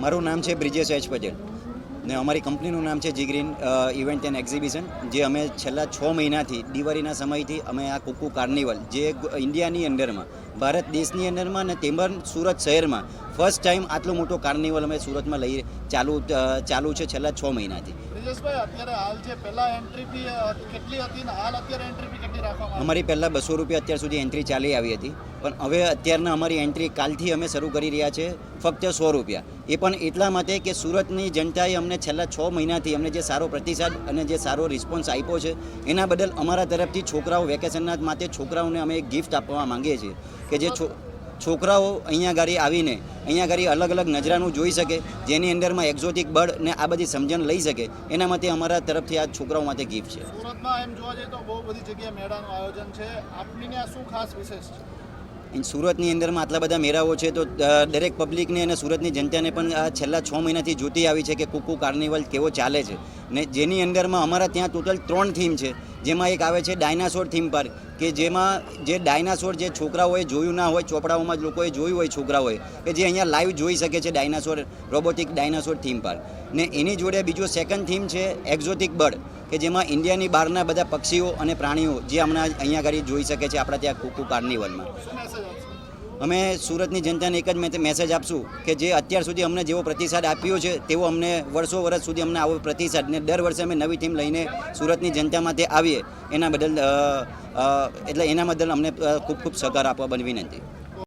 મારું નામ છે બ્રિજેશ એચ પટેલ ને અમારી કંપનીનું નામ છે જી ગ્રીન ઇવેન્ટ એન્ડ એક્ઝિબિશન, જે અમે છેલ્લા 6 મહિનાથી દિવાળીના સમયથી અમે આ કુકુ કાર્નિવલ જે ઇન્ડિયાની અંદરમાં, ભારત દેશની અંદરમાં અને તેમજ સુરત શહેરમાં ફર્સ્ટ ટાઈમ આટલો મોટો કાર્નિવલ અમે સુરતમાં લઈ ચાલુ છે છેલ્લા 6 મહિનાથી. બ્રિજેશભાઈ, અત્યારે હાલ જે પહેલા એન્ટ્રી ફી કેટલી હતી ને હાલ અત્યારે એન્ટ્રી ફી કેટલી રાખવામાં અમારી પહેલાં 200 રૂપિયા અત્યાર સુધી એન્ટ્રી ચાલી આવી હતી, પણ હવે અત્યારના અમારી એન્ટ્રી કાલથી અમે શરૂ કરી રહ્યા છે ફક્ત 100 રૂપિયા. એ પણ એટલા માટે કે સુરતની જનતાએ અમને છેલ્લા 6 મહિનાથી અમને જે સારો પ્રતિસાદ અને જે સારો રિસ્પોન્સ આપ્યો છે એના બદલ અમારા તરફથી છોકરાઓ વેકેશનના માટે છોકરાઓને અમે એક ગિફ્ટ આપવા માંગીએ છીએ કે જે છોકરાઓ અહીંયા ગાડી આવીને અહીંયા ગાડી અલગ અલગ નજરાનું જોઈ શકે, જેની અંદરમાં એક્ઝોટિક બર્ડ ને આ બધી સમજણ લઈ શકે, એના માટે અમારા તરફથી આ છોકરાઓ માટે ગિફ્ટ છે. સુરતમાં એમ જોવા જઈએ તો બહુ બધી જગ્યાએ મેળાનું આયોજન છે, આપની ત્યાં શું ખાસ વિશેષ છે? સુરતની અંદરમાં આટલા બધા મેળાઓ છે તો દરેક પબ્લિકને અને સુરતની જનતાને પણ આ છેલ્લા 6 મહિનાથી જોતી આવી છે કે કુકુ કાર્નિવલ કેવો ચાલે છે, ને જેની અંદરમાં અમારા ત્યાં ટોટલ 3 થીમ છે. જેમાં એક આવે છે ડાયનાસોર થીમ પાર્ક, કે જેમાં જે ડાયનાસોર જે છોકરાઓએ જોયું ના હોય, ચોપડાઓમાં જ લોકોએ જોયું હોય છોકરાઓએ, કે જે અહીંયા લાઈવ જોઈ શકે છે dinosaur, robotic dinosaur theme park. ને એની જોડે બીજો સેકન્ડ થીમ છે એક્ઝોટિક બર્ડ, કે જેમાં ઇન્ડિયાની બહારના બધા પક્ષીઓ અને પ્રાણીઓ જે હમણાં અહીંયા આગળ જોઈ શકે છે આપણા ત્યાં કુકુ કાર્નિવલમાં. અમે સુરતની જનતાને એક જ મેસેજ આપશું કે જે અત્યાર સુધી અમને જેવો પ્રતિસાદ આપ્યો છે તેવો અમને વર્ષ સુધી અમને આવો પ્રતિસાદ, ને દર વર્ષે અમે નવી ટીમ લઈને સુરતની જનતા માટે આવીએ એના બદલ અમને ખૂબ ખૂબ સહકાર આપવા વિનંતી.